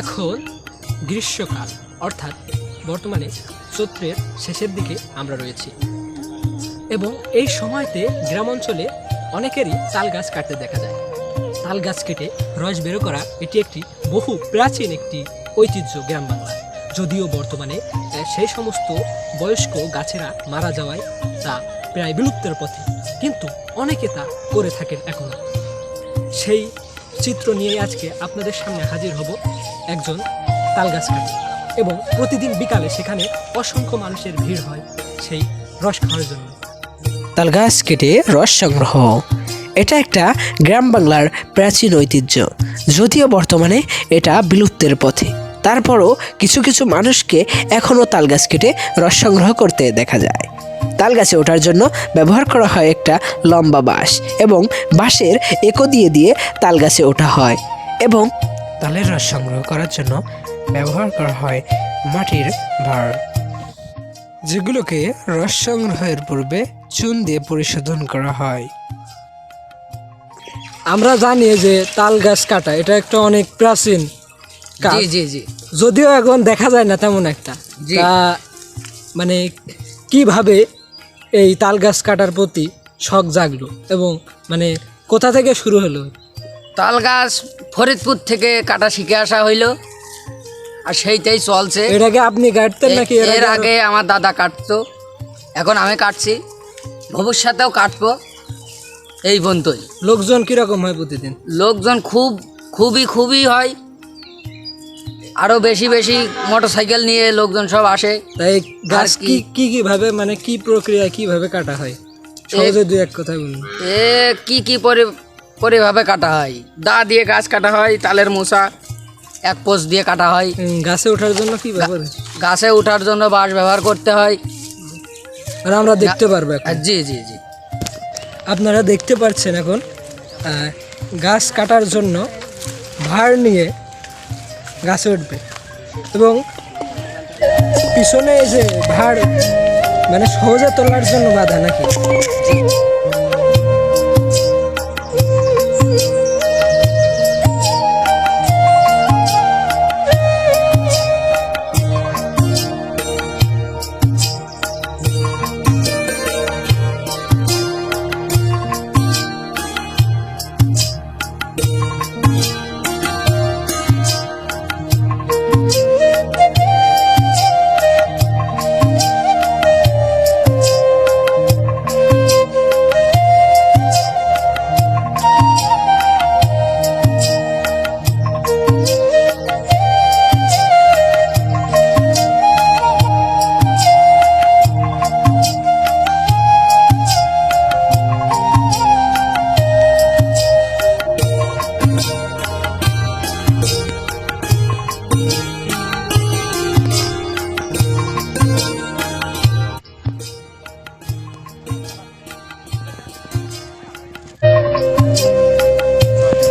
এখন গ্রীষ্মকাল, অর্থাৎ বর্তমানে চৈত্রের শেষের দিকে আমরা রয়েছি এবং এই সময়তে গ্রাম অঞ্চলে অনেকেরই তাল গাছ কাটতে দেখা যায়। তাল গাছ কেটে রস বের করা এটি একটি বহু প্রাচীন একটি ঐতিহ্য গ্রাম বাংলার। যদিও বর্তমানে সেই সমস্ত বয়স্ক গাছেরা মারা যাওয়ায় তা প্রায় বিলুপ্তের পথে, কিন্তু অনেকে তা করে থাকেন এখনও। সেই চিত্র নিয়ে আজকে আপনাদের সামনে হাজির হব একজন তাল গাছ কাটে, এবং প্রতিদিন বিকালে সেখানে অসংখ্য মানুষের ভিড় হয় সেই রস খাওয়ার জন্য। তাল গাছ কেটে রস সংগ্রহ এটা একটা গ্রাম বাংলার প্রাচীন ঐতিহ্য, যদিও বর্তমানে এটা বিলুপ্তের পথে। তারপরও কিছু কিছু মানুষকে এখনও তাল গাছ কেটে রস সংগ্রহ করতে দেখা যায়। তাল গাছে ওঠার জন্য ব্যবহার করা হয় একটা লম্বা বাঁশ, এবং বাঁশের একো দিয়ে দিয়ে তাল গাছে ওঠা হয়, এবং তালের রস সংগ্রহ করার জন্য ব্যবহার করা হয় মাটির ভাঁড়, যেগুলোকে রস সংগ্রহের পূর্বে চুন দিয়ে পরিশোধন করা হয়। আমরা জানি যে তাল গাছ কাটা এটা একটা অনেক প্রাচীন কাজ। যদিও এখন দেখা যায় না তেমন একটা। তা মানে কিভাবে এই তাল গাছ কাটার প্রতি শখ জাগলো এবং মানে কোথা থেকে শুরু হলো? তাল গাছ ফরিদপুর থেকে কাটা শিখে আসা হইলো, আর সেইটাই চলছে। এটাকে আপনি কাটতেন নাকি? এর আগে আমার দাদা কাটতো, এখন আমি কাটছি, ভবিষ্যতেও কাটবো। এই পর্যন্তই। লোকজন কিরকম হয় প্রতিদিন? লোকজন খুবই হয়, আরো বেশি মোটরসাইকেল নিয়ে লোকজন সব আসে। তাই গাছ কিভাবে মানে কি প্রক্রিয়া কিভাবে কাটা হয় সহজে দুই এক কথা বলুন। কি পরিভাবে কাটা হয়? দা দিয়ে গাছ কাটা হয়, তালের মোচা এক পোস্ট দিয়ে কাটা হয়। গাছে ওঠার জন্য কি ব্যবহার? গাছে ওঠার জন্য বাঁশ ব্যবহার করতে হয়। আর আমরা দেখতে পারবো এখন? জি। আপনারা দেখতে পাচ্ছেন এখন গাছ কাটার জন্য ভার নিয়ে গাছে উঠবে, এবং পিছনে এই যে ভার মানে সহজে তোলার জন্য বাধা নাকি?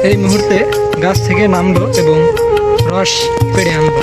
এই মুহূর্তে গাছ থেকে নামলো এবং রস পেড়ে আনলো।